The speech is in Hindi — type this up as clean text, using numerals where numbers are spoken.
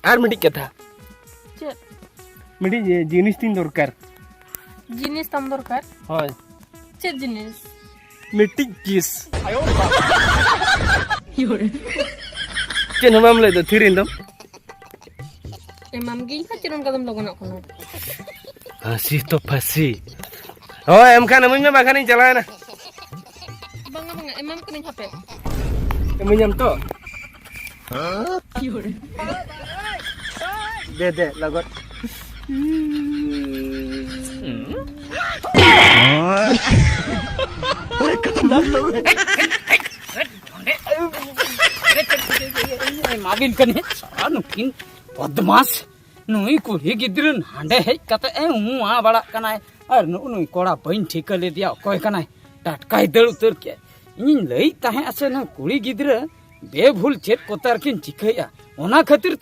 आर मिट्टी कथा चेत मिट्टी जिनिस तीन दरकार जिनिस तम दरकार हाय चेत जिनिस मिट्टी किस चेन हम ले दो थिरिन दम एमाम गिन खातिरन कदम लगनक कोन हंसी तो फंसी हो एम खान मुझ में बाखानी चला है ना banga banga emam ko ning hape मुझे तो दे लगत माबिन कने नुकिन बदमाश नुई कुड़ी गिद्रन हांडे हेज कते ए उआ बड़ा कनाय और नुई कोड़ा बइन ठीक ले दिया कोय कनाय टटकाय दड़ उतर के इन लई ताहे असे न कुड़ी गिद्र बेभूल चेत कोतार किन चिखैया ओना खातिर